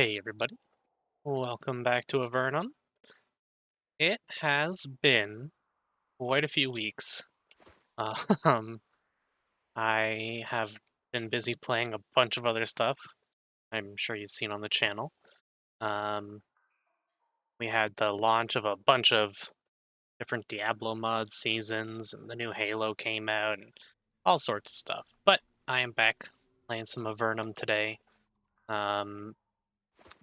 Hey everybody, welcome back to Avernum. It has been quite a few weeks. Uh, um, I have been busy playing a bunch of other stuff. I'm sure you've seen on the channel. Um, we had the launch of a bunch of different Diablo mod seasons, and the new Halo came out, and all sorts of stuff. But I am back playing some Avernum today. Um,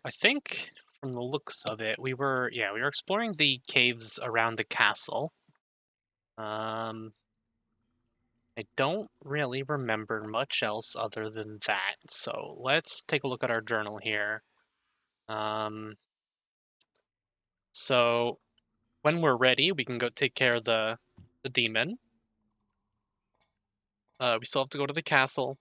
I think from the looks of it, we were exploring the caves around the castle. Um, I don't really remember much else other than that. So let's take a look at our journal here. Um, so when we're ready, we can go take care of the demon. We still have to go to the castle.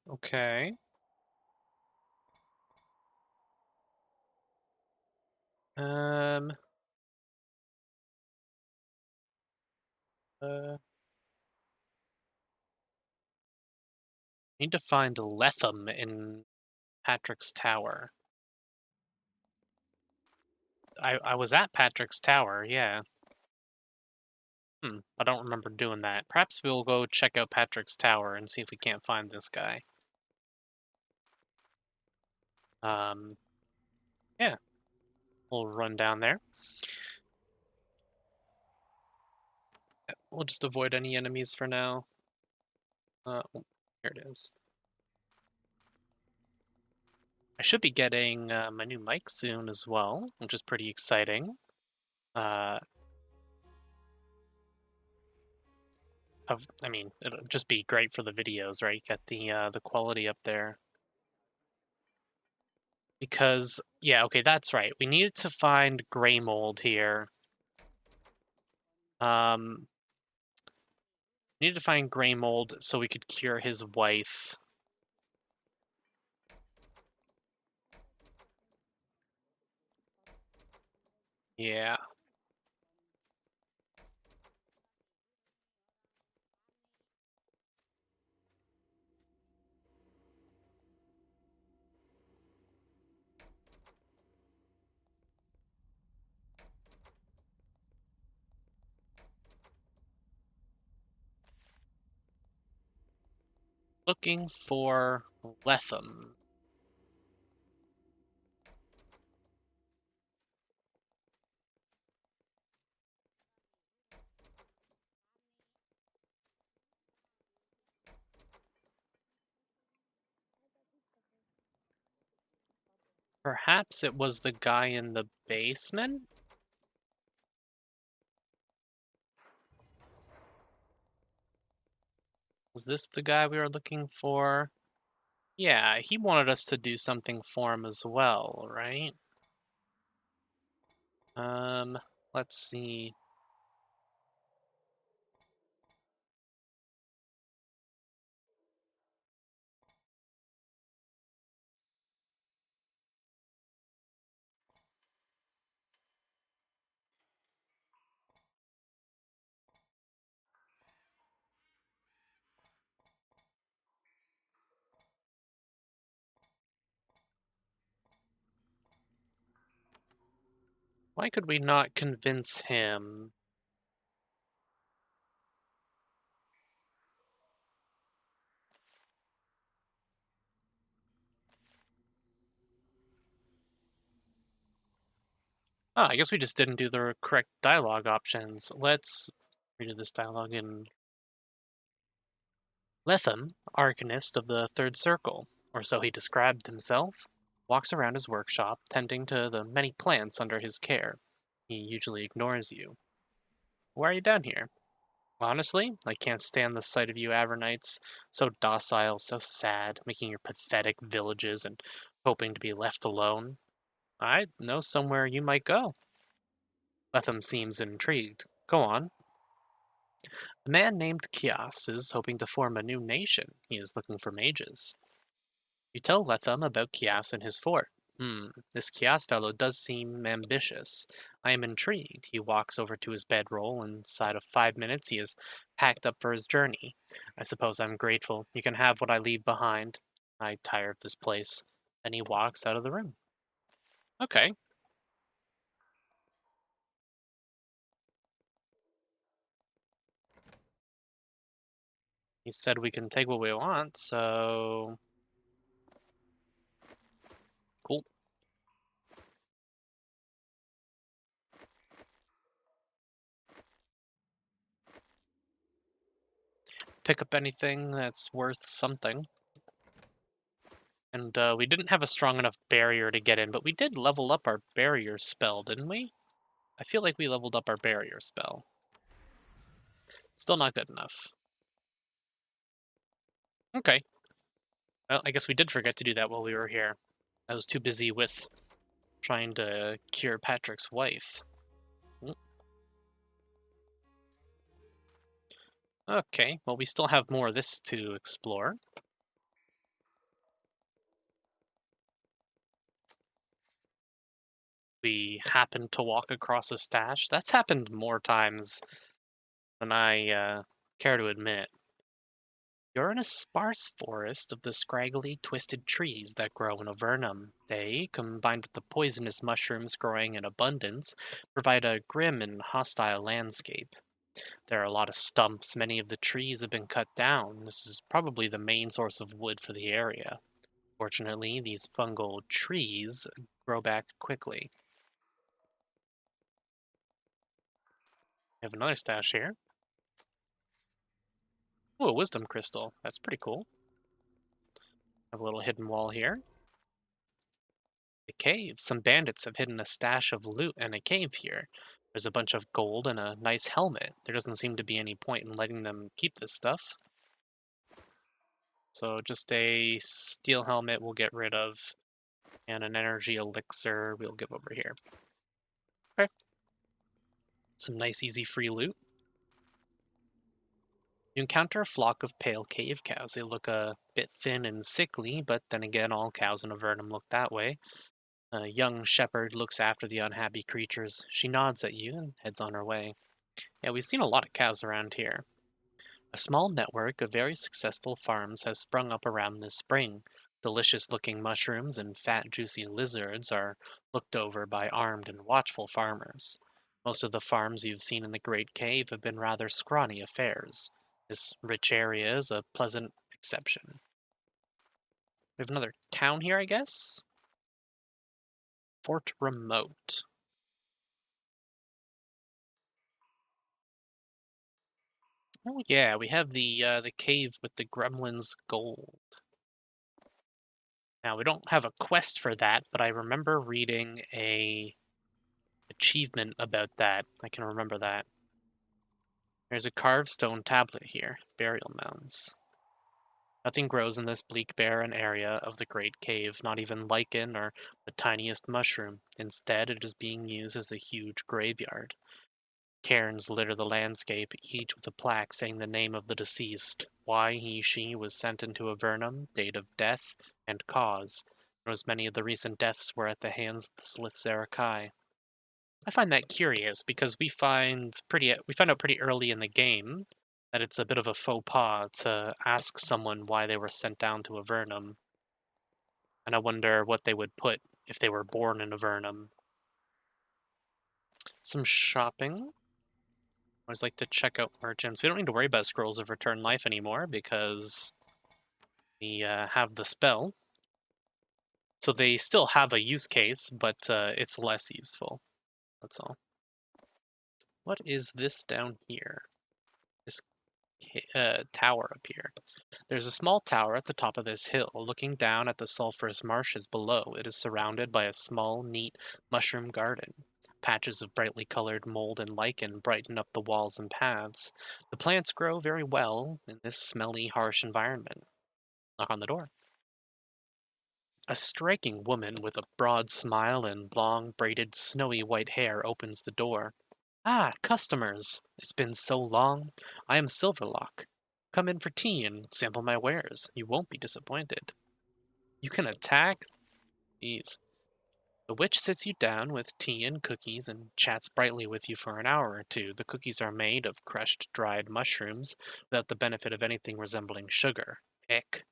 Okay. Um. Need to find Lethem in Patrick's Tower. I was at Patrick's Tower, yeah. I don't remember doing that. Perhaps we'll go check out Patrick's Tower and see if we can't find this guy. Um, yeah, we'll run down there. We'll just avoid any enemies for now. Oh, here it is. I should be getting my new mic soon as well, which is pretty exciting. Uh, I mean, it'll just be great for the videos, right? Get the quality up there. Because yeah, okay, that's right. We needed to find Grey Mold here. Um, needed to find Grey Mold so we could cure his wife. Yeah. Looking for Lethem. Perhaps it was the guy in the basement? Was this the guy we were looking for? Yeah, he wanted us to do something for him as well, right? Um, let's see. Why could we not convince him? Ah, I guess we just didn't do the correct dialogue options. Let's redo this dialogue in Lethem, Arcanist of the Third Circle, or so he described himself, walks around his workshop tending to the many plants under his care. He usually ignores you. Why are you down here? Honestly, I can't stand the sight of you Avernites, so docile, so sad, making your pathetic villages and hoping to be left alone. I know somewhere you might go. Lethem seems intrigued. Go on. A man named Kias is hoping to form a new nation. He is looking for mages. You tell Lethem about Kias and his fort. This kiosk fellow does seem ambitious. I am intrigued. He walks over to his bedroll, and inside of 5 minutes he is packed up for his journey. I suppose I'm grateful. You can have what I leave behind. I tire of this place. Then he walks out of the room. Okay. He said we can take what we want, so cool. Pick up anything that's worth something. And we didn't have a strong enough barrier to get in, but we did level up our barrier spell, didn't we? I feel like we leveled up our barrier spell. Still not good enough. Okay. Well, I guess we did forget to do that while we were here. I was too busy with trying to cure Patrick's wife. Mm. Okay, well, we still have more of this to explore. We happened to walk across a stash. That's happened more times than I care to admit. You're in a sparse forest of the scraggly, twisted trees that grow in Avernum. They, combined with the poisonous mushrooms growing in abundance, provide a grim and hostile landscape. There are a lot of stumps. Many of the trees have been cut down. This is probably the main source of wood for the area. Fortunately, these fungal trees grow back quickly. We have another stash here. Oh, a wisdom crystal. That's pretty cool. Have a little hidden wall here. A cave. Some bandits have hidden a stash of loot in a cave here. There's a bunch of gold and a nice helmet. There doesn't seem to be any point in letting them keep this stuff. So just a steel helmet we'll get rid of, and an energy elixir we'll give over here. Okay. Some nice easy free loot. You encounter a flock of pale cave cows. They look a bit thin and sickly, but then again, all cows in Avernum look that way. A young shepherd looks after the unhappy creatures. She nods at you and heads on her way. Yeah, we've seen a lot of cows around here. A small network of very successful farms has sprung up around this spring. Delicious looking mushrooms and fat, juicy lizards are looked over by armed and watchful farmers. Most of the farms you've seen in the Great Cave have been rather scrawny affairs. This rich area is a pleasant exception. We have another town here, I guess? Fort Remote. Oh yeah, we have the cave with the gremlin's gold. Now we don't have a quest for that, but I remember reading a achievement about that. I can remember that. There's a carved stone tablet here. Burial mounds. Nothing grows in this bleak, barren area of the great cave, not even lichen or the tiniest mushroom. Instead, it is being used as a huge graveyard. Cairns litter the landscape, each with a plaque saying the name of the deceased, why she was sent into Avernum, date of death, and cause. As many of the recent deaths were at the hands of the Slith Zerakai. I find that curious because we find out pretty early in the game that it's a bit of a faux pas to ask someone why they were sent down to Avernum, and I wonder what they would put if they were born in Avernum. Some shopping. I always like to check out merchants. We don't need to worry about scrolls of return life anymore because we have the spell. So they still have a use case, but it's less useful. That's all. What is this down here? This tower up here. There's a small tower at the top of this hill. Looking down at the sulphurous marshes below, it is surrounded by a small, neat mushroom garden. Patches of brightly colored mold and lichen brighten up the walls and paths. The plants grow very well in this smelly, harsh environment. Knock on the door. A striking woman with a broad smile and long, braided, snowy white hair opens the door. Ah, customers! It's been so long. I am Silverlock. Come in for tea and sample my wares. You won't be disappointed. You can attack? Jeez. The witch sits you down with tea and cookies and chats brightly with you for an hour or two. The cookies are made of crushed dried mushrooms without the benefit of anything resembling sugar. Ick.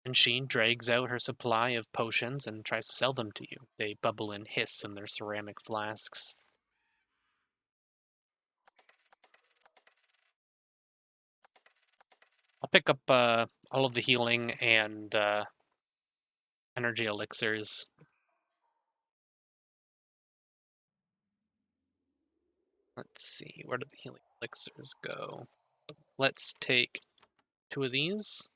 And she drags out her supply of potions and tries to sell them to you. They bubble and hiss in their ceramic flasks. I'll pick up all of the healing and energy elixirs. Let's see, where did the healing elixirs go? Let's take 2 of these,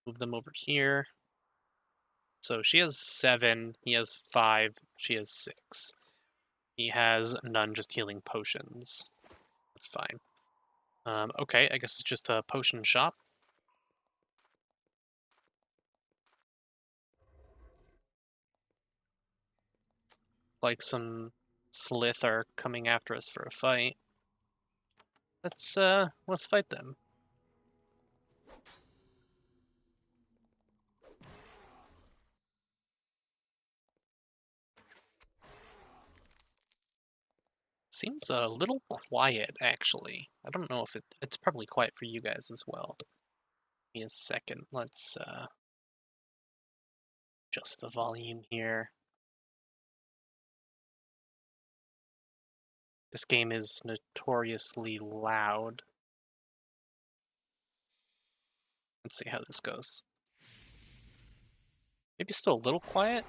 move them over here. So she has 7, he has 5, she has 6. He has none, just healing potions. That's fine. Okay, I guess it's just a potion shop. Like some Slith are coming after us for a fight. Let's fight them. Seems a little quiet, actually. I don't know if it's probably quiet for you guys as well. Give me a second. Let's adjust the volume here. This game is notoriously loud. Let's see how this goes. Maybe still a little quiet.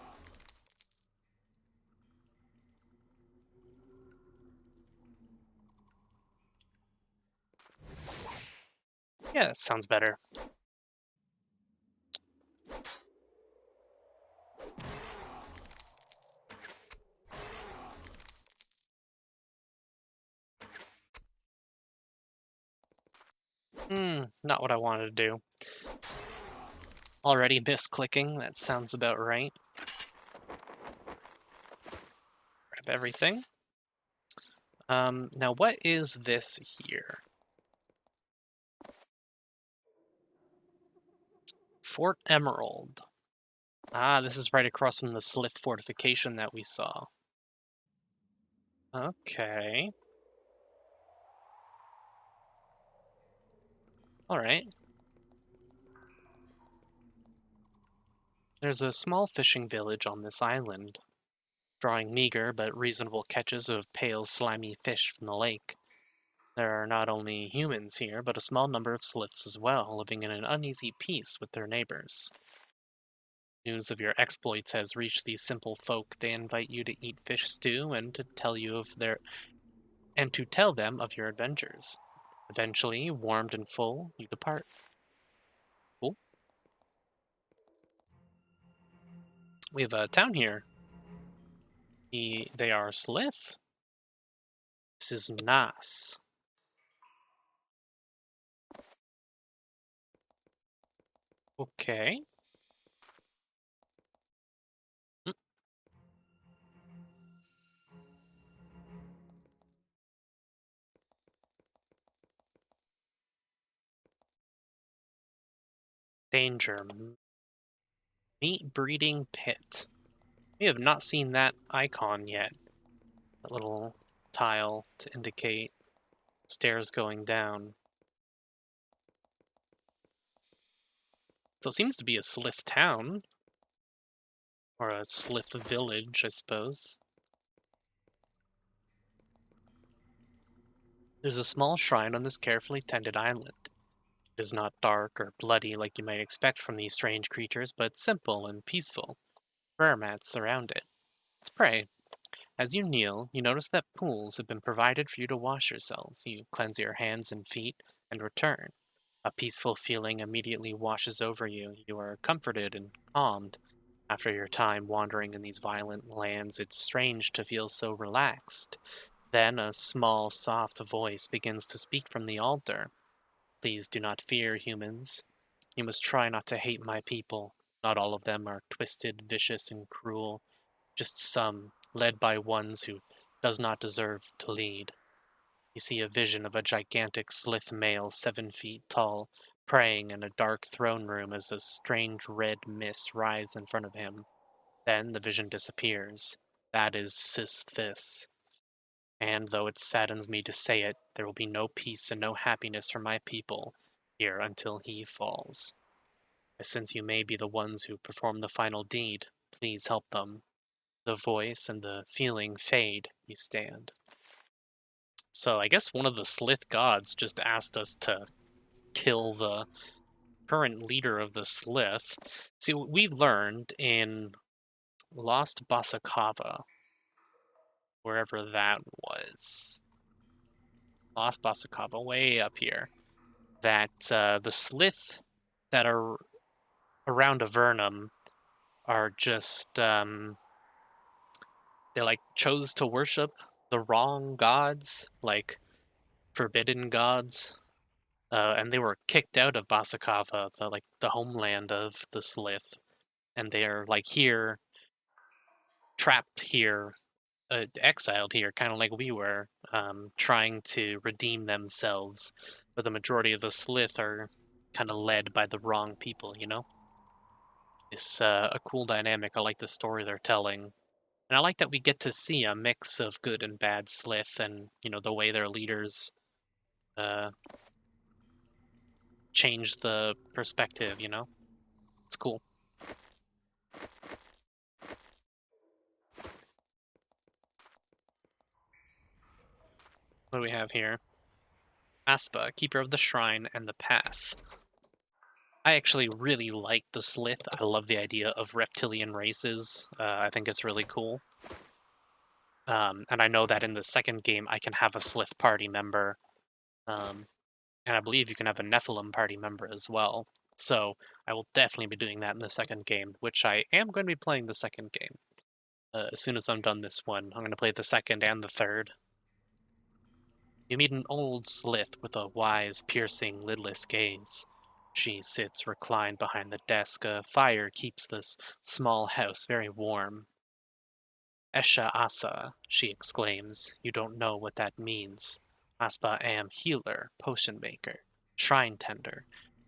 Yeah, that sounds better. Not what I wanted to do. Already misclicking, that sounds about right. Grab everything. Now what is this here? Fort Emerald. Ah, this is right across from the Slith fortification that we saw. Okay. Alright. There's a small fishing village on this island, drawing meager but reasonable catches of pale, slimy fish from the lake. There are not only humans here, but a small number of Sliths as well, living in an uneasy peace with their neighbors. News of your exploits has reached these simple folk. They invite you to eat fish stew and to tell them of your adventures. Eventually, warmed and full, you depart. Cool. We have a town here. They are Slith. This is Nas. Okay. Mm, Danger. Meat breeding pit. We have not seen that icon yet. That little tile to indicate stairs going down. So it seems to be a Slith town. Or a Slith village, I suppose. There's a small shrine on this carefully tended island. It is not dark or bloody like you might expect from these strange creatures, but simple and peaceful. Prayer mats surround it. Let's pray. As you kneel, you notice that pools have been provided for you to wash yourselves. You cleanse your hands and feet and return. A peaceful feeling immediately washes over you. You are comforted and calmed. After your time wandering in these violent lands, it's strange to feel so relaxed. Then a small, soft voice begins to speak from the altar. Please do not fear humans. You must try not to hate my people. Not all of them are twisted, vicious, and cruel. Just some, led by ones who does not deserve to lead. You see a vision of a gigantic Slith male 7 feet tall, praying in a dark throne room as a strange red mist rides in front of him. Then the vision disappears. That is Sis this. And though it saddens me to say it, there will be no peace and no happiness for my people here until he falls. Since you may be the ones who perform the final deed, please help them. The voice and the feeling fade, you stand. So I guess one of the Slith gods just asked us to kill the current leader of the Slith. See, we learned in Lost Basakava, wherever that was. Lost Basakava, way up here. That the Slith that are around Avernum are just they like chose to worship the wrong gods, like forbidden gods, and they were kicked out of Basakava, the homeland of the Slith, and they are like here, trapped here, exiled here, kind of like we were, trying to redeem themselves. But the majority of the Slith are kind of led by the wrong people, you know. It's a cool dynamic. I like the story they're telling. And I like that we get to see a mix of good and bad Slith and, the way their leaders uh, change the perspective, It's cool. What do we have here? Aspa, Keeper of the Shrine and the Path. I actually really like the Slith. I love the idea of reptilian races. I think it's really cool. And I know that in the second game I can have a Slith party member. And I believe you can have a Nephilim party member as well. So I will definitely be doing that in the second game, which I am going to be playing the second game. As soon as I'm done this one, I'm going to play the second and the third. You meet an old Slith with a wise, piercing, lidless gaze. She sits reclined behind the desk. A fire keeps this small house very warm. Esha Asa, she exclaims. You don't know what that means. Aspa am healer, potion maker, shrine tender.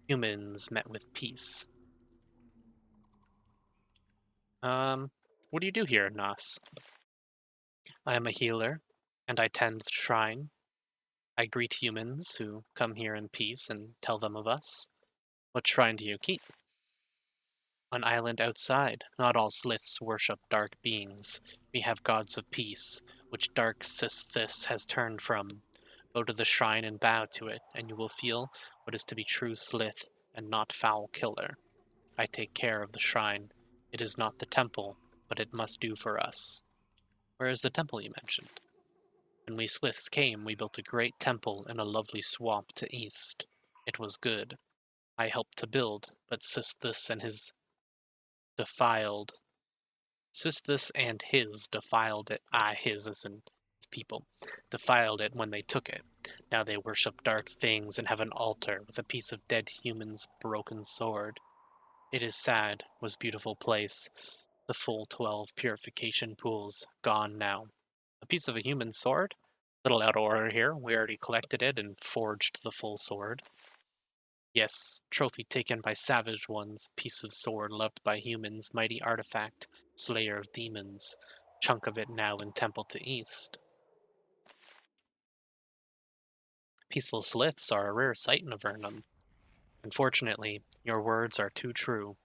Humans met with peace. What do you do here, Nas? I am a healer, and I tend the shrine. I greet humans who come here in peace and tell them of us. What shrine do you keep? An island outside. Not all Sliths worship dark beings. We have gods of peace, which dark Sistis has turned from. Go to the shrine and bow to it, and you will feel what is to be true Slith and not foul killer. I take care of the shrine. It is not the temple, but it must do for us. Where is the temple you mentioned? When we Sliths came, we built a great temple in a lovely swamp to east. It was good. I helped to build, but Sistis and his defiled. Sistis and his defiled it. His as in his people. Defiled it when they took it. Now they worship dark things and have an altar with a piece of dead human's broken sword. It is sad, was beautiful place. The full 12 purification pools, gone now. A piece of a human sword? Little out of order here. We already collected it and forged the full sword. Yes, trophy taken by savage ones, piece of sword loved by humans, mighty artifact, slayer of demons. Chunk of it now in temple to east. Peaceful sliths are a rare sight in Avernum. Unfortunately, your words are too true.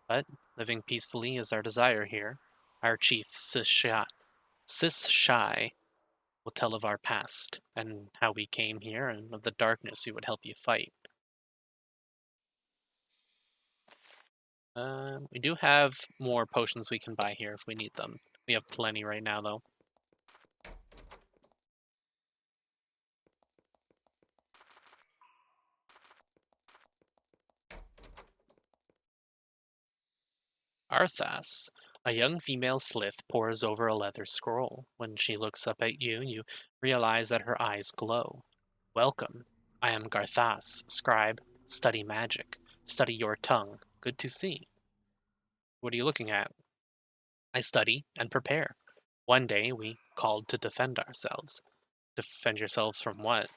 But living peacefully is our desire here. Our chief, Sis Shai, will tell of our past, and how we came here, and of the darkness we would help you fight. We do have more potions we can buy here if we need them. We have plenty right now, though. Arthas, a young female slith, pores over a leather scroll. When she looks up at you, you realize that her eyes glow. Welcome. I am Garthas, scribe. Study magic. Study your tongue. Good to see. What are you looking at? I study and prepare. One day we called to defend ourselves. Defend yourselves from what?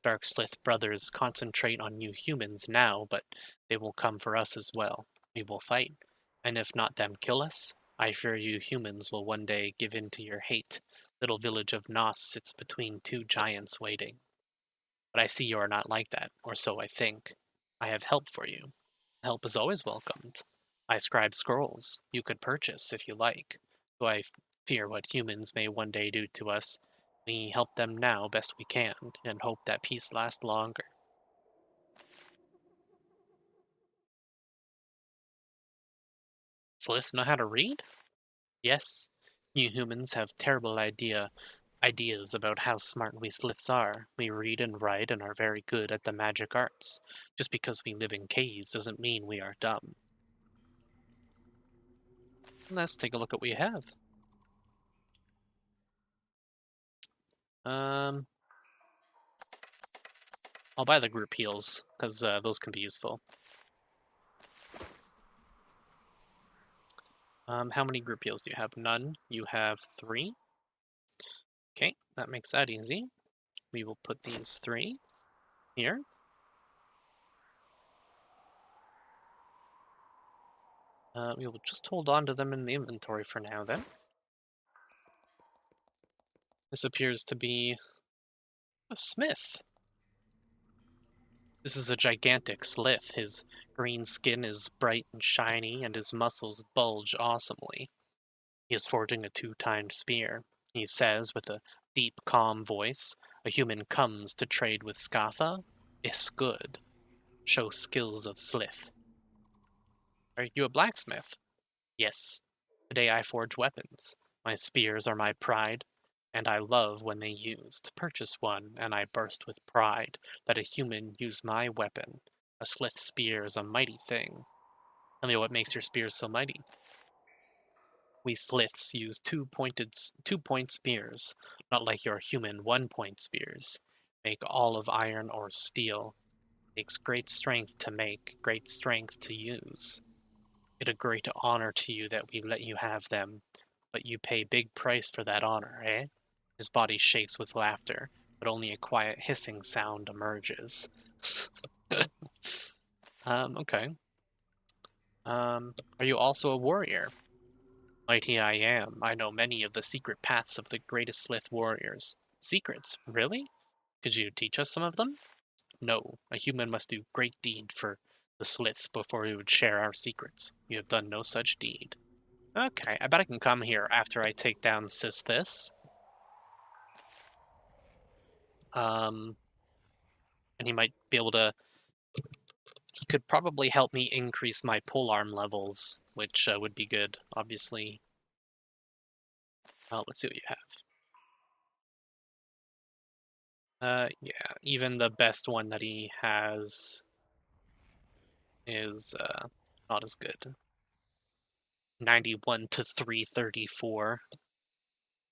Dark Slith brothers concentrate on you humans now, but they will come for us as well. We will fight. And if not them kill us, I fear you humans will one day give in to your hate. Little village of Nos sits between two giants waiting. But I see you are not like that, or so I think. I have help for you. Help is always welcomed. I scribe scrolls you could purchase if you like. Though fear what humans may one day do to us, we help them now best we can, and hope that peace lasts longer. Sliths know how to read? Yes. You humans have terrible ideas about how smart we Sliths are. We read and write and are very good at the magic arts. Just because we live in caves doesn't mean we are dumb. Let's take a look at what we have. Um, I'll buy the group heals, because those can be useful. How many group heals do you have? None. You have 3. Okay, that makes that easy. We will put these 3 here. We will just hold on to them in the inventory for now, then. This appears to be a smith. This is a gigantic slith. His green skin is bright and shiny, and his muscles bulge awesomely. He is forging a 2-tined spear. He says with a deep, calm voice, a human comes to trade with Skatha. Is good. Show skills of slith. Are you a blacksmith? Yes. Today I forge weapons. My spears are my pride, and I love when they used. Purchase one, and I burst with pride that a human use my weapon. A slith spear is a mighty thing. Tell me what makes your spears so mighty. We sliths use 2-point spears, not like your human 1-point spears. Make all of iron or steel. Takes great strength to make, great strength to use. It a great honor to you that we let you have them, but you pay big price for that honor, eh? His body shakes with laughter, but only a quiet hissing sound emerges. Okay. Are you also a warrior? Mighty I am. I know many of the secret paths of the greatest Slith warriors. Secrets? Really? Could you teach us some of them? No. A human must do great deed for the Sliths before we would share our secrets. You have done no such deed. Okay, I bet I can come here after I take down Sistis. And he might be able to... He could probably help me increase my polearm levels, which would be good, obviously. Let's see what you have. Yeah, even the best one that he has is not as good. 91 to 334.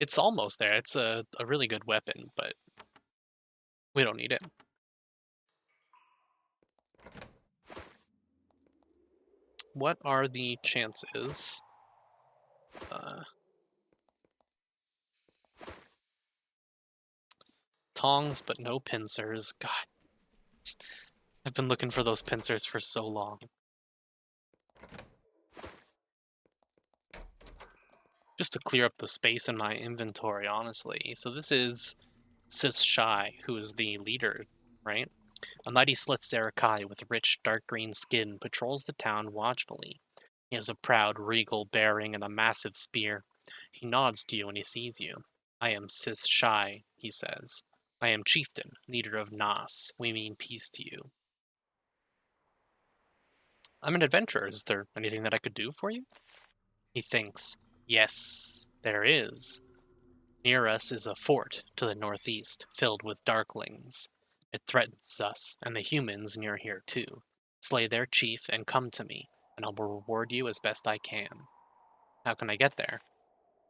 It's almost there. It's a really good weapon, but we don't need it. What are the chances? Tongs, but no pincers. God, I've been looking for those pincers for so long. Just to clear up the space in my inventory, honestly. So this is Sis Shai, who is the leader, right? A mighty Slith Zerakai with rich, dark green skin patrols the town watchfully. He has a proud, regal bearing and a massive spear. He nods to you when he sees you. I am Sis Shai, he says. I am chieftain, leader of Nas. We mean peace to you. I'm an adventurer. Is there anything that I could do for you? He thinks. Yes, there is. Near us is a fort to the northeast, filled with darklings. It threatens us, and the humans near here too. Slay their chief and come to me, and I'll reward you as best I can. How can I get there?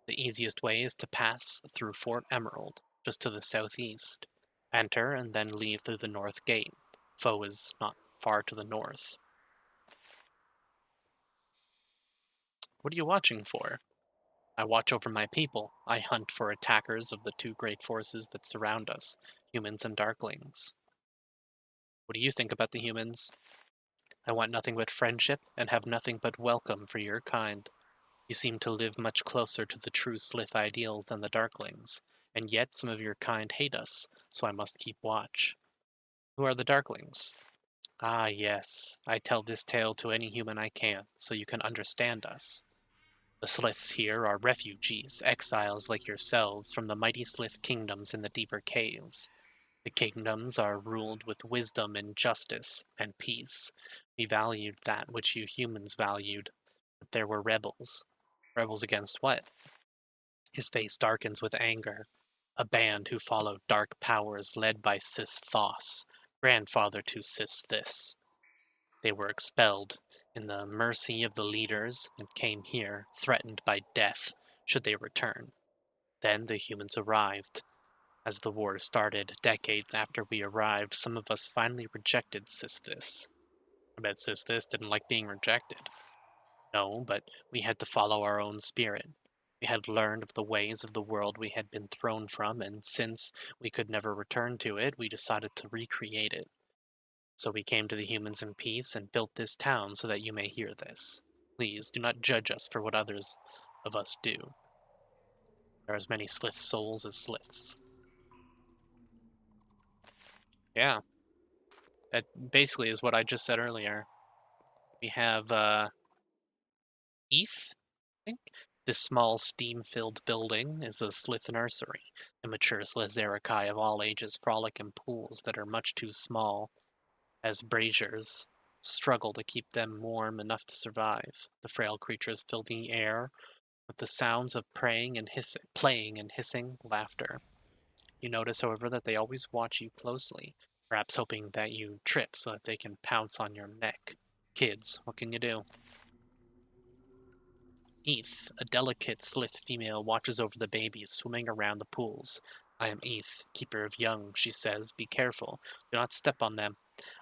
The easiest way is to pass through Fort Emerald, just to the southeast. Enter and then leave through the north gate. Foe is not far to the north. What are you watching for? I watch over my people. I hunt for attackers of the two great forces that surround us, humans and darklings. What do you think about the humans? I want nothing but friendship and have nothing but welcome for your kind. You seem to live much closer to the true Slith ideals than the Darklings, and yet some of your kind hate us, so I must keep watch. Who are the Darklings? Ah, yes, I tell this tale to any human I can, so you can understand us. The Sliths here are refugees, exiles like yourselves from the mighty Slith kingdoms in the deeper caves. The kingdoms are ruled with wisdom and justice and peace. We valued that which you humans valued, but there were rebels. Rebels against what? His face darkens with anger. A band who followed dark powers led by Sis Thos, grandfather to Sis This. They were expelled in the mercy of the leaders and came here, threatened by death should they return. Then the humans arrived. As the war started, decades after we arrived, some of us finally rejected Sistis. I bet Sistis didn't like being rejected. No, but we had to follow our own spirit. We had learned of the ways of the world we had been thrown from, and since we could never return to it, we decided to recreate it. So we came to the humans in peace and built this town so that you may hear this. Please do not judge us for what others of us do. There are as many Slith souls as Sliths. Yeah, that basically is what I just said earlier. We have Eth, I think. This small steam-filled building is a Slith nursery. Immature Slithzerakai of all ages frolic in pools that are much too small, as braziers struggle to keep them warm enough to survive. The frail creatures fill the air with the sounds of playing and hissing laughter. You notice, however, that they always watch you closely, perhaps hoping that you trip so that they can pounce on your neck. Kids, what can you do? Eth, a delicate Slith female, watches over the babies swimming around the pools. I am Eth, keeper of young, she says. Be careful. Do not step on them.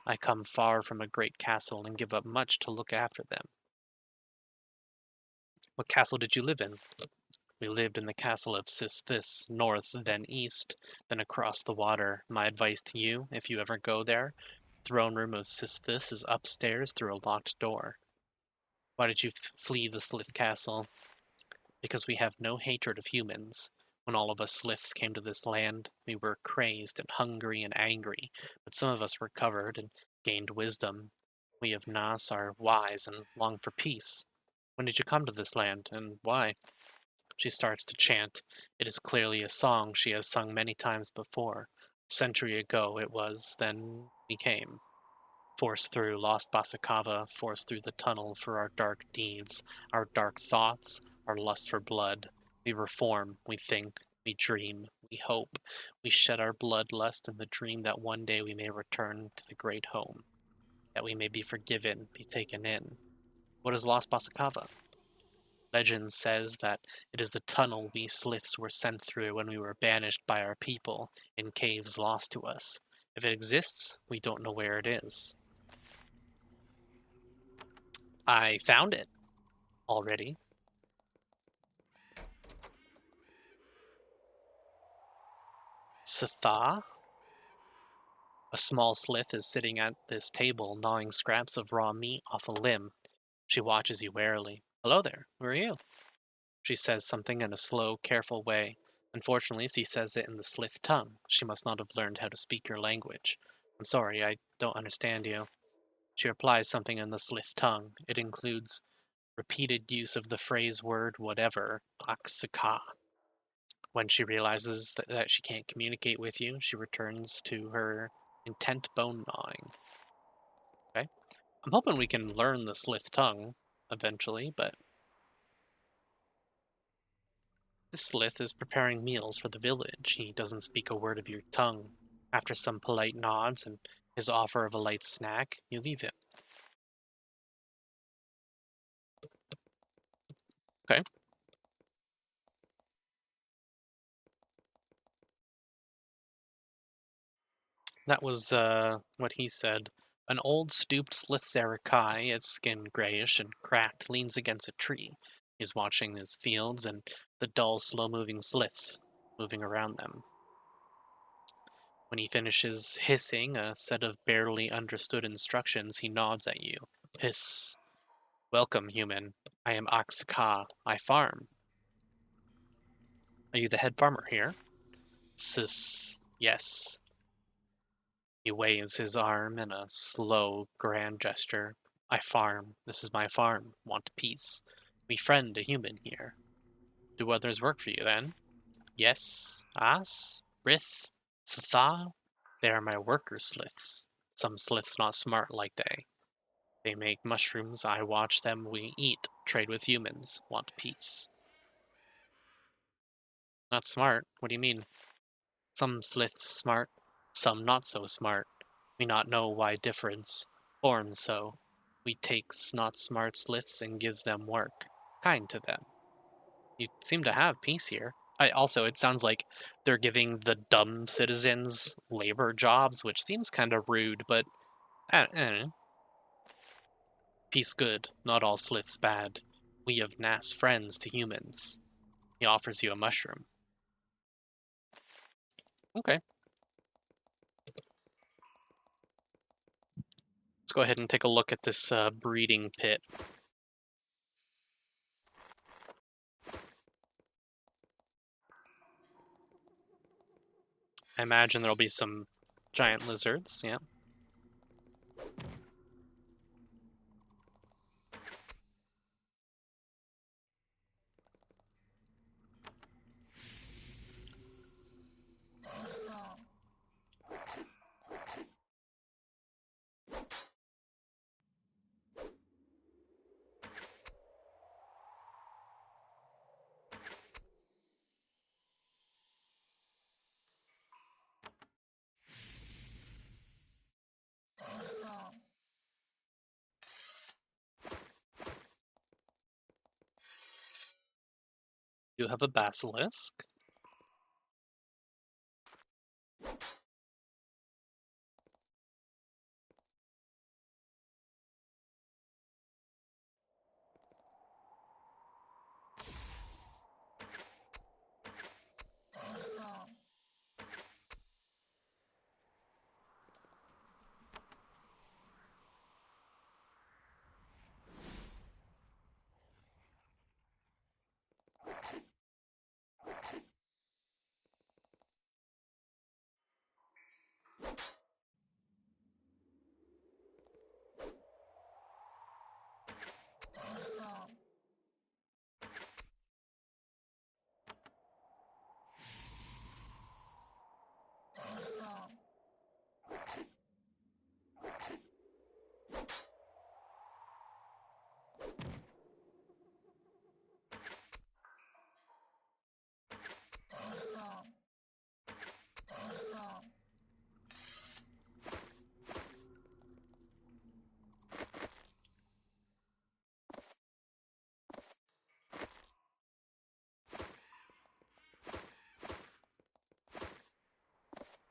I come far from a great castle and give up much to look after them. What castle did you live in? We lived in the castle of Sistis, north, then east, then across the water. My advice to you, if you ever go there, throne room of Sistis is upstairs through a locked door. Why did you flee the Slith castle? Because we have no hatred of humans. When all of us Sliths came to this land, we were crazed and hungry and angry, but some of us recovered and gained wisdom. We of Nas are wise and long for peace. When did you come to this land, and why? She starts to chant. It is clearly a song she has sung many times before. A century ago it was, then we came. Forced through Lost Basakava, forced through the tunnel for our dark deeds, our dark thoughts, our lust for blood. We reform, we think, we dream, we hope. We shed our bloodlust in the dream that one day we may return to the great home, that we may be forgiven, be taken in. What is Lost Basakava? Legend says that it is the tunnel we Sliths were sent through when we were banished by our people in caves lost to us. If it exists, we don't know where it is. I found it already. Satha, a small Slith, is sitting at this table gnawing scraps of raw meat off a limb. She watches you warily. Hello there, who are you? She says something in a slow, careful way. Unfortunately, she says it in the Slith tongue. She must not have learned how to speak your language. I'm sorry, I don't understand you. She replies something in the Slith tongue. It includes repeated use of the phrase word whatever, aksaka. When she realizes that she can't communicate with you, she returns to her intent bone gnawing. Okay? I'm hoping we can learn the Slith tongue eventually, but this Slith is preparing meals for the village. He doesn't speak a word of your tongue. After some polite nods and his offer of a light snack, you leave him. Okay? That was what he said. An old stooped Slithzerakai, its skin grayish and cracked, leans against a tree. He's watching his fields and the dull, slow-moving sliths moving around them. When he finishes hissing a set of barely understood instructions, he nods at you. Hiss. Welcome, human. I am Oxaka. I farm. Are you the head farmer here? Sis. Yes. He waves his arm in a slow, grand gesture. I farm. This is my farm. Want peace. We friend a human here. Do others work for you then? Yes. As? Rith? Satha? They are my worker sliths. Some sliths not smart like they. They make mushrooms. I watch them. We eat. Trade with humans. Want peace. Not smart? What do you mean? Some sliths smart, some not so smart. We not know why difference forms so. We takes not smart sliths and gives them work. Kind to them. You seem to have peace here. It sounds like they're giving the dumb citizens labor jobs, which seems kind of rude, but I don't know. Peace good, not all sliths bad. We of Nas friends to humans. He offers you a mushroom. Okay, let's go ahead and take a look at this breeding pit. I imagine there'll be some giant lizards, yeah. You have a basilisk.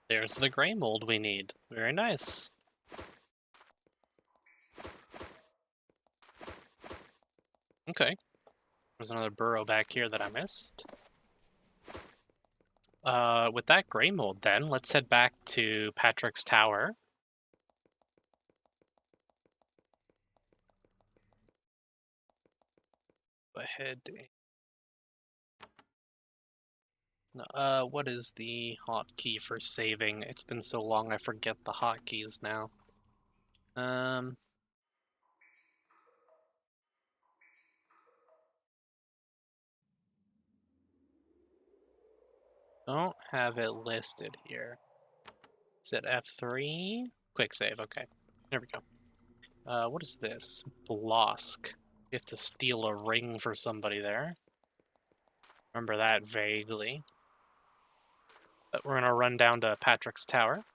There's the gray mold we need. Very nice. Okay. There's another burrow back here that I missed. With that gray mold then, let's head back to Patrick's Tower. Go ahead. What is the hotkey for saving? It's been so long I forget the hotkeys now. Um, don't have it listed here. Is it F3? Quick save, okay. There we go. What is this? Blosk. You have to steal a ring for somebody there. Remember that vaguely. But we're gonna run down to Patrick's Tower.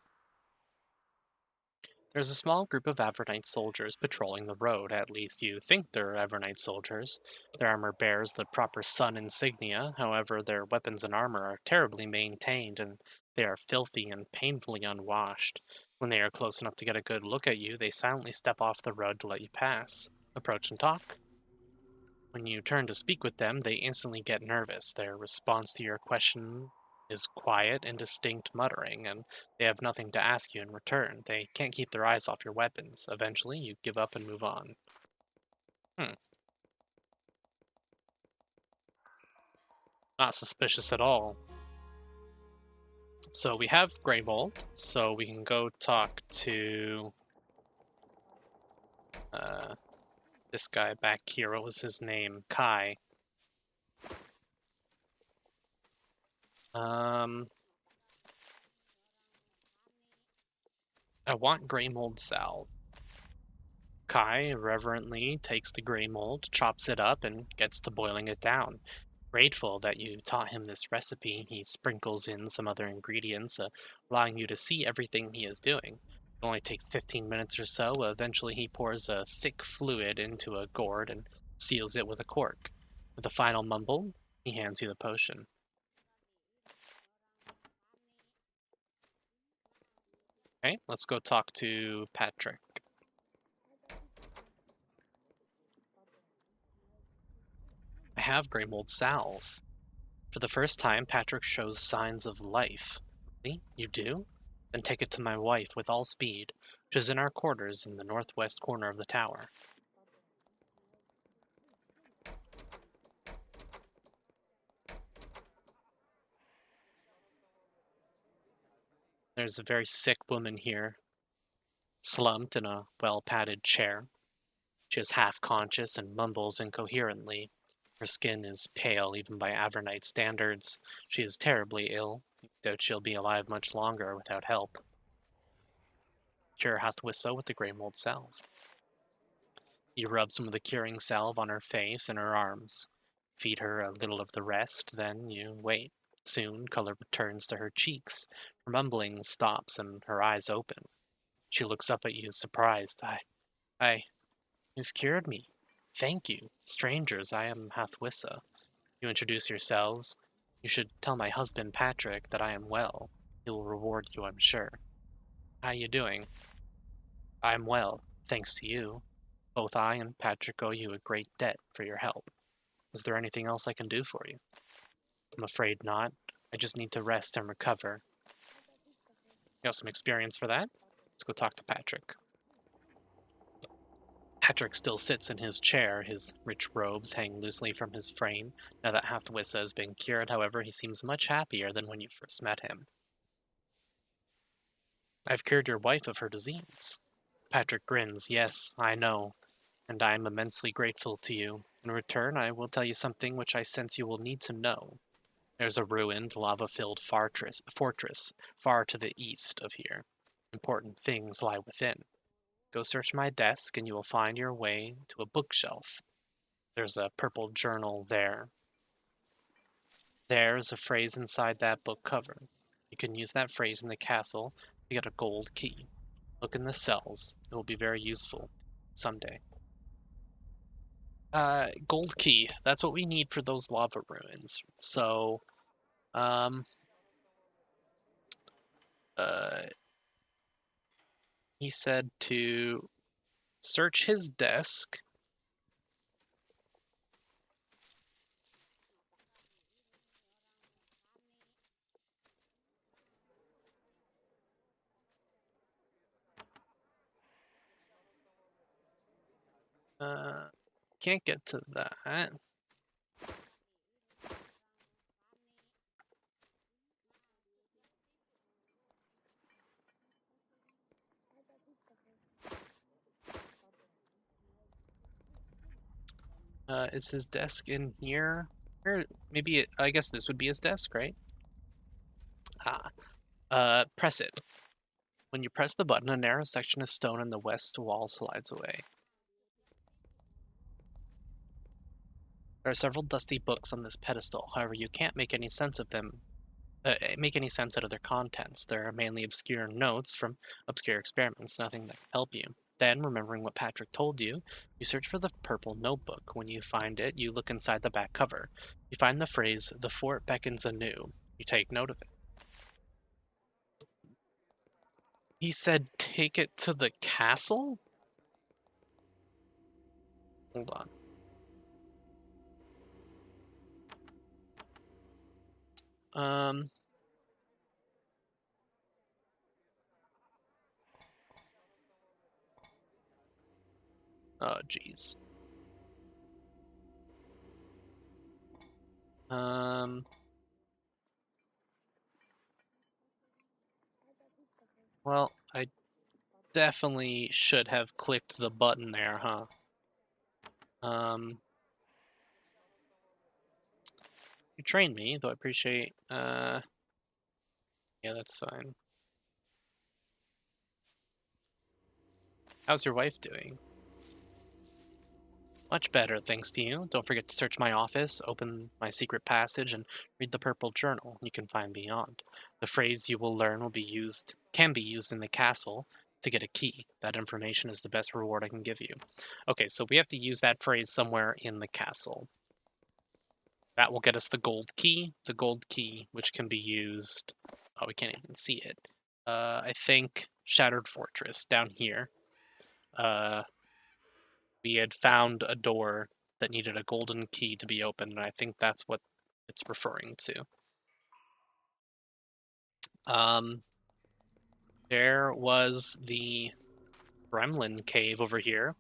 There's a small group of Avernite soldiers patrolling the road. At least you think they're Avernite soldiers. Their armor bears the proper sun insignia, however, their weapons and armor are terribly maintained, and they are filthy and painfully unwashed. When they are close enough to get a good look at you, they silently step off the road to let you pass. Approach and talk. When you turn to speak with them, they instantly get nervous. Their response to your question is quiet and distinct muttering, and they have nothing to ask you in return. They can't keep their eyes off your weapons. Eventually, you give up and move on. Hmm, not suspicious at all. So we have Greybolt, so we can go talk to uh, this guy back here. What was his name? Kai. Um, I want Grey Mold salve. Kai reverently takes the gray mold, chops it up, and gets to boiling it down. Grateful that you taught him this recipe, he sprinkles in some other ingredients, allowing you to see everything he is doing. It only takes 15 minutes or so. Eventually, he pours a thick fluid into a gourd and seals it with a cork. With a final mumble, he hands you the potion. Okay, let's go talk to Patrick. I have Grey Mold salve. For the first time, Patrick shows signs of life. Really? You do? Then take it to my wife with all speed, which is in our quarters in the northwest corner of the tower. There's a very sick woman here, slumped in a well padded chair. She is half conscious and mumbles incoherently. Her skin is pale even by Avernite standards. She is terribly ill. Doubt she'll be alive much longer without help. Cure Hathwissa with the Grey Mold salve. You rub some of the curing salve on her face and her arms. Feed her a little of the rest, then you wait. Soon, color returns to her cheeks. Her mumbling stops and her eyes open. She looks up at you, surprised. You've cured me. Thank you. Strangers, I am Hathwissa. You introduce yourselves. You should tell my husband, Patrick, that I am well. He will reward you, I'm sure. How you doing? I'm well, thanks to you. Both I and Patrick owe you a great debt for your help. Is there anything else I can do for you? I'm afraid not. I just need to rest and recover. You got some experience for that? Let's go talk to Patrick. Patrick still sits in his chair, his rich robes hang loosely from his frame. Now that Hathwissa has been cured, however, he seems much happier than when you first met him. I've cured your wife of her disease. Patrick grins. Yes, I know, and I am immensely grateful to you. In return, I will tell you something which I sense you will need to know. There's a ruined, lava-filled fortress far to the east of here. Important things lie within. Go search my desk and you will find your way to a bookshelf. There's a purple journal there. There's a phrase inside that book cover. You can use that phrase in the castle to get a gold key. Look in the cells. It will be very useful someday. Gold key. That's what we need for those lava ruins. So, um, uh, he said to search his desk. Uh, can't get to that. Is his desk in here? Or maybe I guess this would be his desk, right? Ah. Press it. When you press the button, a narrow section of stone in the west wall slides away. There are several dusty books on this pedestal. However, you can't make any sense of them. Make any sense out of their contents. There are mainly obscure notes from obscure experiments, nothing that can help you. Then, remembering what Patrick told you, you search for the purple notebook. When you find it, you look inside the back cover. You find the phrase, "The fort beckons anew." You take note of it. He said, take it to the castle? Hold on. Um, oh, jeez. Um, well, I definitely should have clicked the button there, huh? Um, you trained me, though I appreciate, yeah, that's fine. How's your wife doing? Much better, thanks to you. Don't forget to search my office, open my secret passage, and read the purple journal you can find beyond. The phrase you will learn can be used in the castle to get a key. That information is the best reward I can give you. Okay, so we have to use that phrase somewhere in the castle. That will get us the gold key, which can be used. Oh, we can't even see it. I think Shattered Fortress down here. Uh, we had found a door that needed a golden key to be opened, and I think that's what it's referring to. Um, there was the Gremlin cave over here.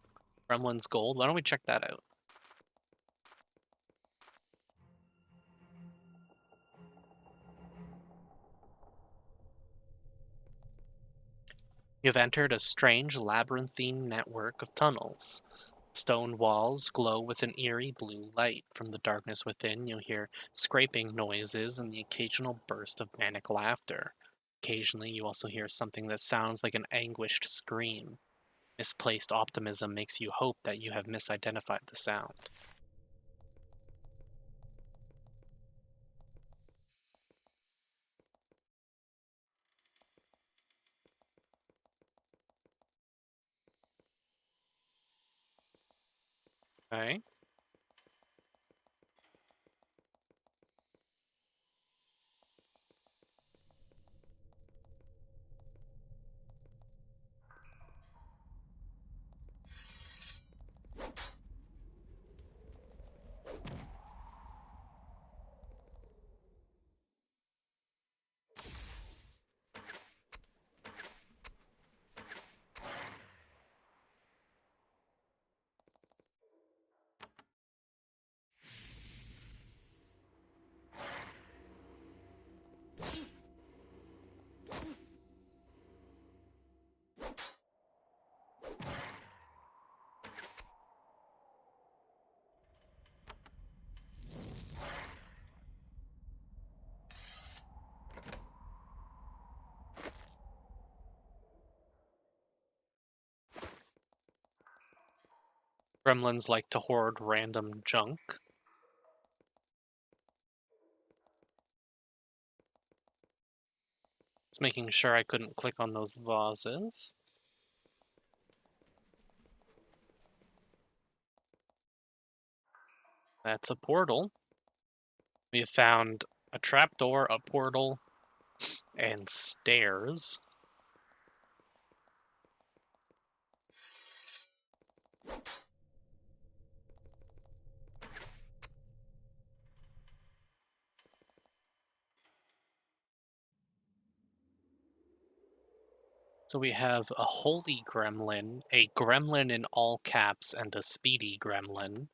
Gremlin's Gold. Why don't we check that out? You have entered a strange labyrinthine network of tunnels. Stone walls glow with an eerie blue light. From the darkness within, you'll hear scraping noises and the occasional burst of manic laughter. Occasionally, you also hear something that sounds like an anguished scream. Misplaced optimism makes you hope that you have misidentified the sound. Okay? Gremlins like to hoard random junk. Just making sure I couldn't click on those vases. That's a portal. We have found a trapdoor, a portal, and stairs. So we have a holy gremlin, a gremlin in all caps, and a speedy gremlin.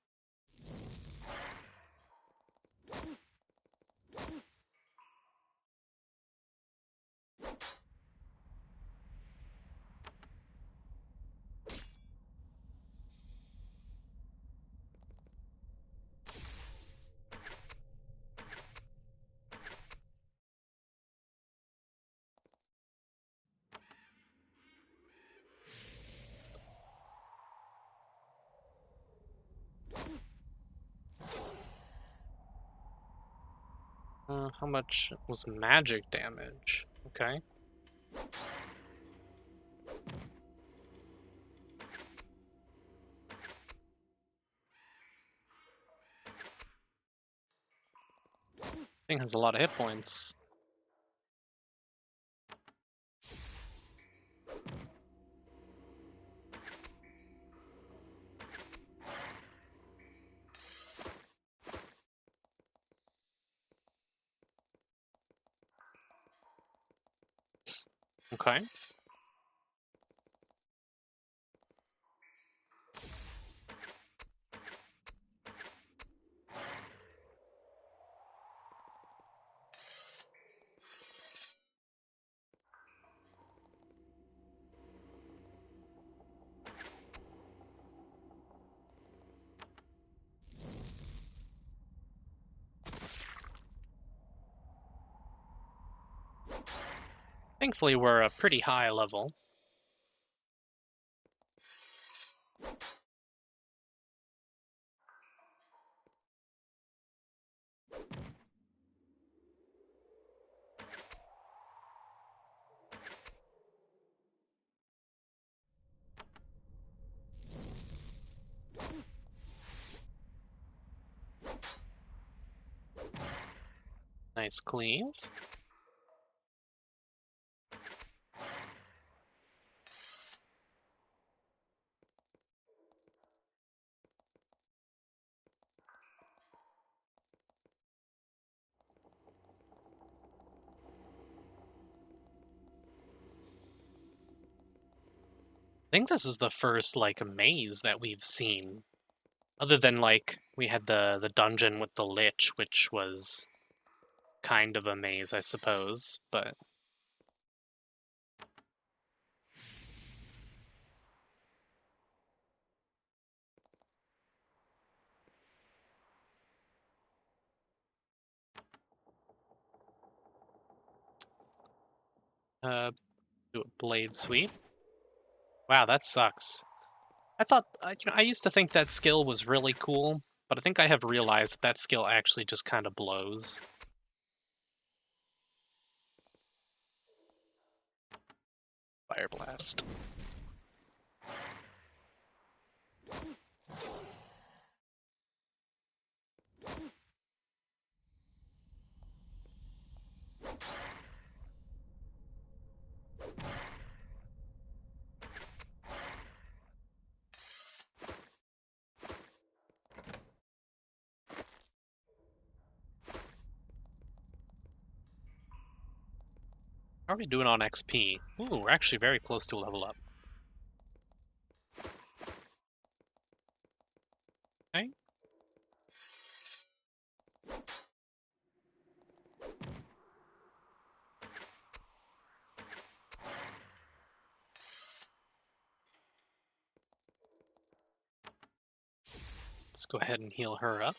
How much was magic damage? Okay. Thing has a lot of hit points. Okay. Thankfully, we're a pretty high level. Nice cleave. I think this is the first, like, maze that we've seen. Other than, like, we had the dungeon with the lich, which was kind of a maze, I suppose, but uh, do a blade sweep. Wow, that sucks. I thought, I used to think that skill was really cool, but I think I have realized that that skill actually just kind of blows. Fire blast. How are we doing on XP? Ooh, we're actually very close to a level up. Okay. Let's go ahead and heal her up.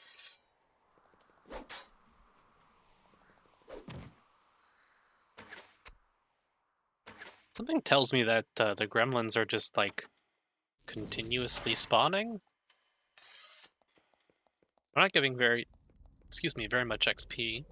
Something tells me that the gremlins are just, like, continuously spawning. We're not giving very much XP.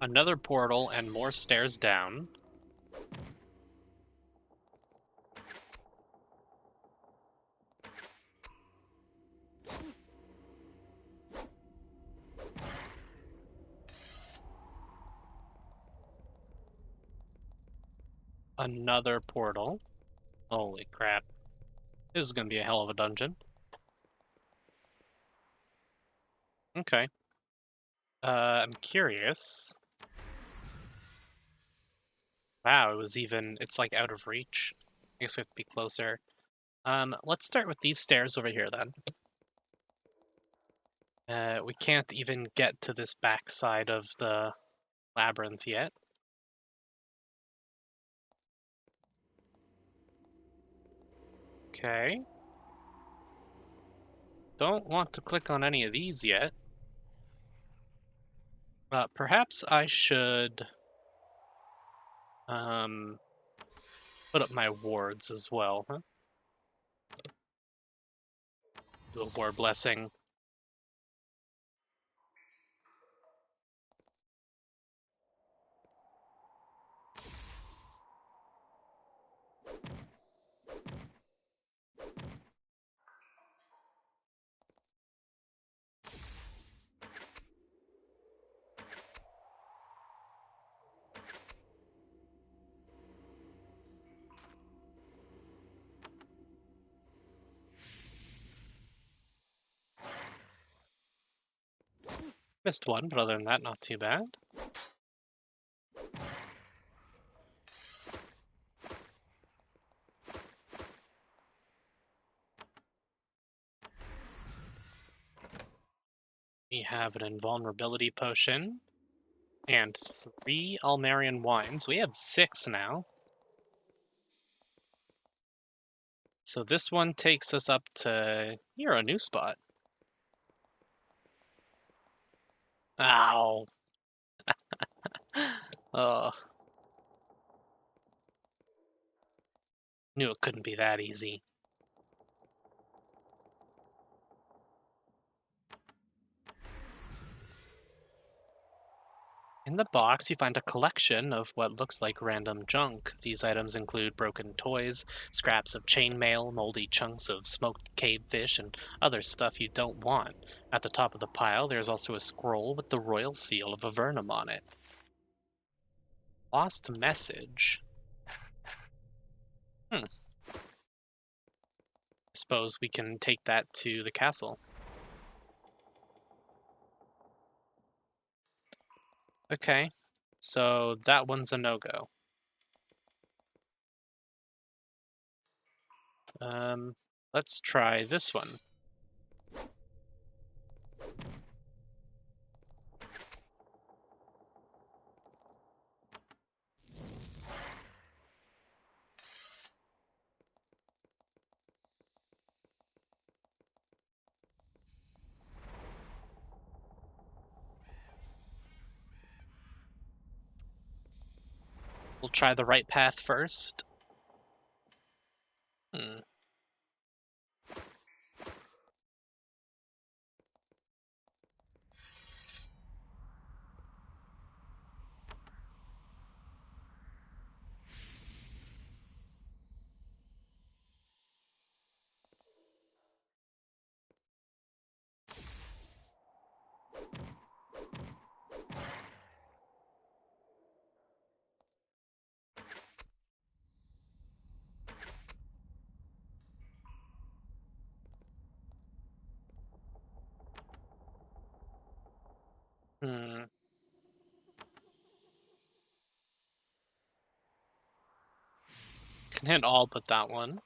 Another portal and more stairs down. Another portal. Holy crap. This is gonna be a hell of a dungeon. Okay. I'm curious. Wow, it's like out of reach. I guess we have to be closer. Let's start with these stairs over here then. We can't even get to this back side of the labyrinth yet. Okay. Don't want to click on any of these yet. Perhaps I should um, put up my wards as well, huh? Do a ward blessing. Missed one, but other than that, not too bad. We have an invulnerability potion and 3 Almerian wines. We have 6 now. So this one takes us up to here, a new spot. Ow. Oh, knew it couldn't be that easy. In the box, you find a collection of what looks like random junk. These items include broken toys, scraps of chainmail, moldy chunks of smoked cave fish, and other stuff you don't want. At the top of the pile, there's also a scroll with the royal seal of Avernum on it. Lost message. I suppose we can take that to the castle. Okay, so that one's a no-go. Um, let's try this one. We'll try the right path first. Hmm. Hmm. Can hit all but that one.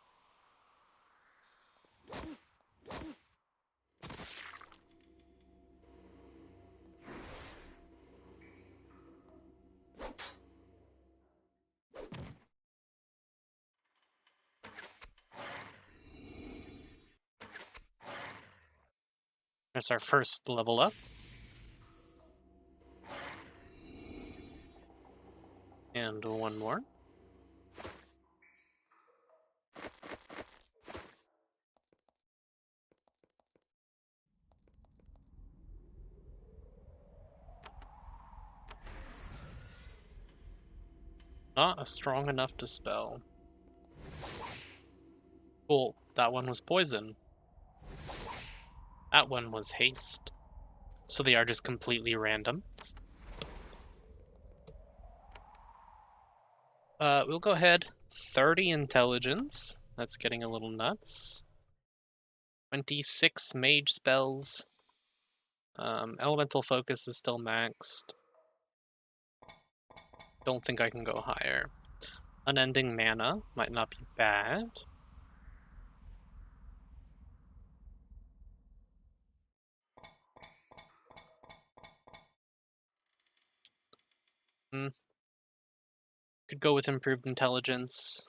That's our first level up. And one more. Not a strong enough dispel. Cool. That one was poison. That one was haste. So they are just completely random. We'll go ahead. 30 intelligence. That's getting a little nuts. 26 mage spells. Elemental focus is still maxed. Don't think I can go higher. Unending mana might not be bad. Could go with improved intelligence.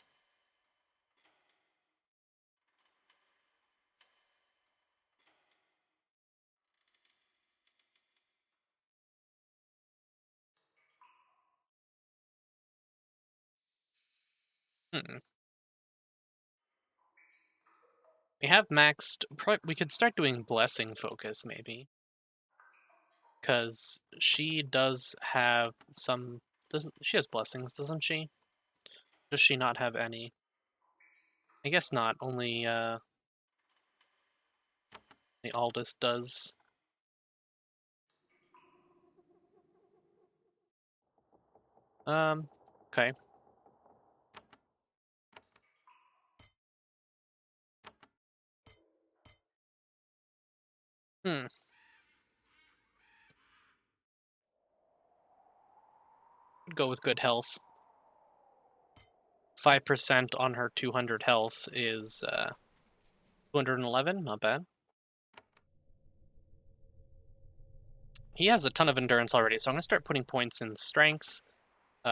Hmm. We have maxed. We could start doing blessing focus maybe, because she does have some. Doesn't she has blessings? Doesn't she? Does she not have any? I guess not. Only the Aldous does. Okay. Hmm. Go with good health. 5% on her 200 health is 211. Not bad. he has a ton of endurance already, so I'm going to start putting points in strength.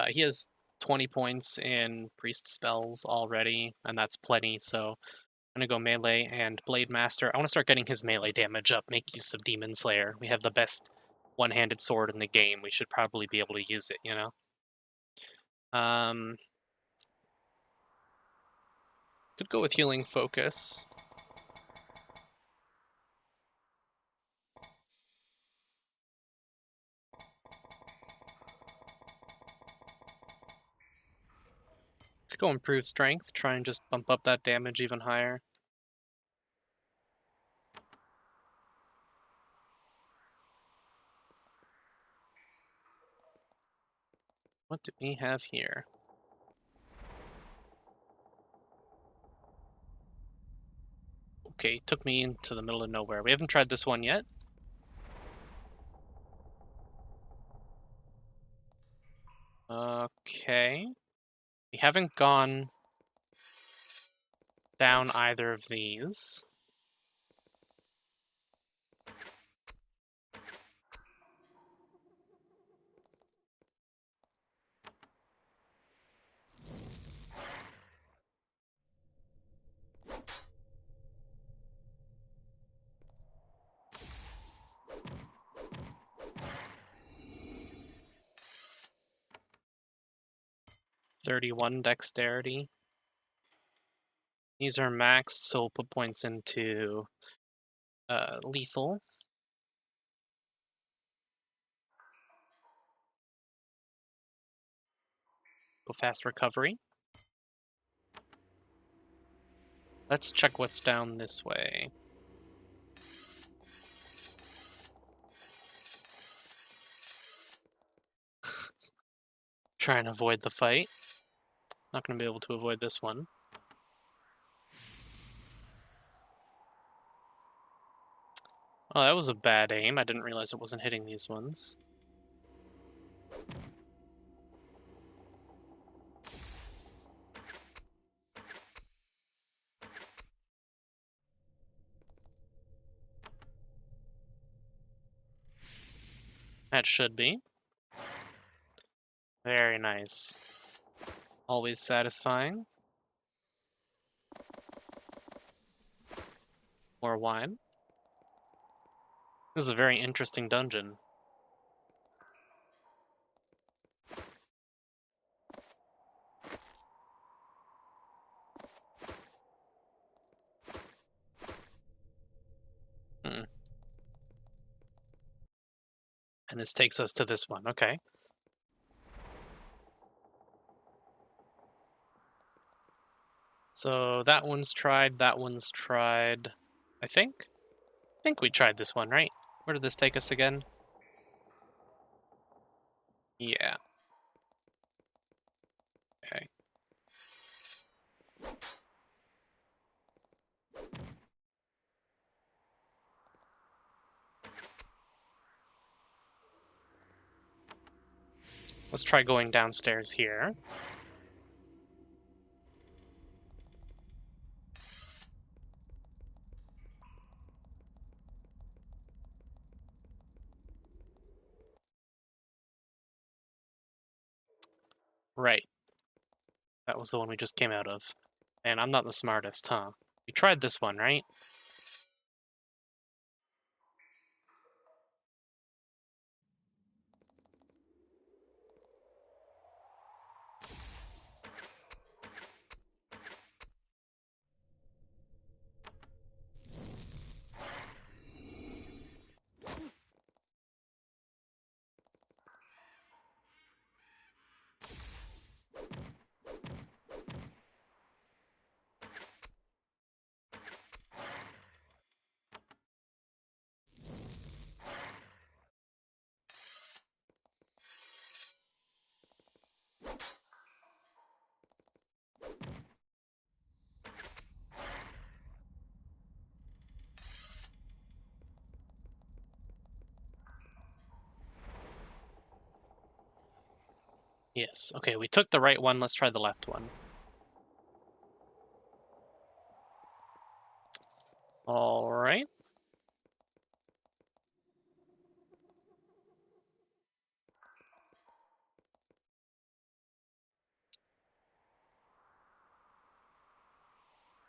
He has 20 points in priest spells already, and that's plenty, so I'm going to go melee and blade master. I want to start getting his melee damage up, make use of Demon Slayer. We have the best one-handed sword in the game. We should probably be able to use it, you know? Could go with healing focus. Could go improve strength, try and just bump up that damage even higher. What do we have here? Okay, took me into the middle of nowhere. We haven't tried this one yet. Okay. We haven't gone down either of these. .31 dexterity. These are maxed, so we'll put points into lethal. Go fast recovery. Let's check what's down this way. Try and avoid the fight. Not going to be able to avoid this one. Oh, that was a bad aim. I didn't realize it wasn't hitting these ones. That should be. Very nice. Always satisfying. More wine. This is a very interesting dungeon. Hmm. And this takes us to this one. Okay. So that one's tried, that one's tried. I think we tried this one, right? Where did this take us again? Yeah. Okay. Let's try going downstairs here. Right. That was the one we just came out of. And I'm not the smartest, huh? We tried this one, right? Yes. Okay, we took the right one. Let's try the left one. All right.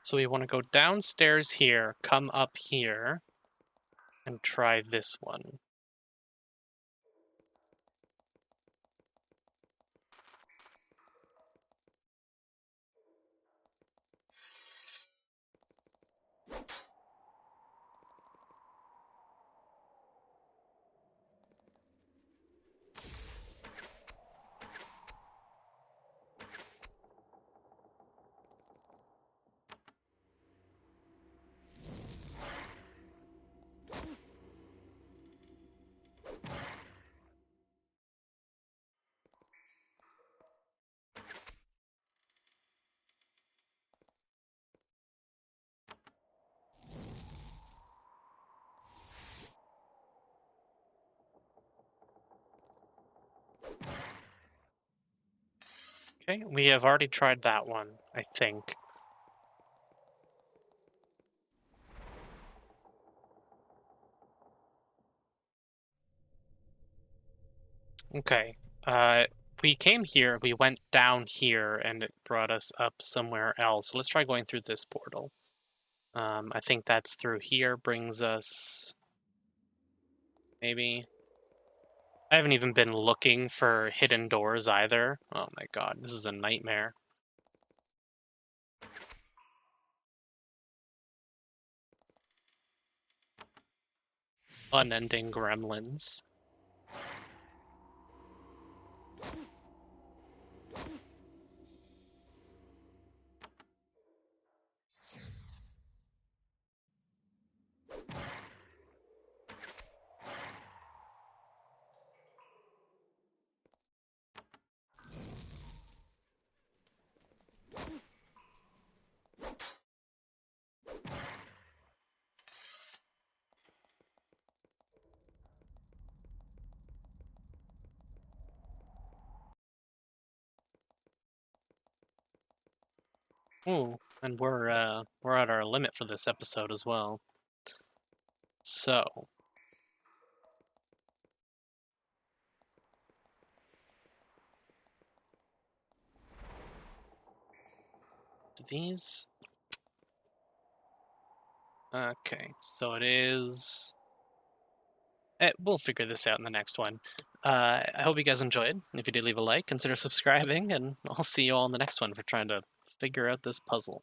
So we want to go downstairs here, come up here, and try this one. Okay, we have already tried that one, I think. Okay, we came here, we went down here, and it brought us up somewhere else. Let's try going through this portal. I think that's through here, brings us... maybe? I haven't even been looking for hidden doors either. Oh my god, this is a nightmare. Unending gremlins. Ooh, and we're at our limit for this episode as well. So, do these... okay, so it is... we'll figure this out in the next one. I hope you guys enjoyed. If you did, leave a like, consider subscribing, and I'll see you all in the next one for trying to figure out this puzzle.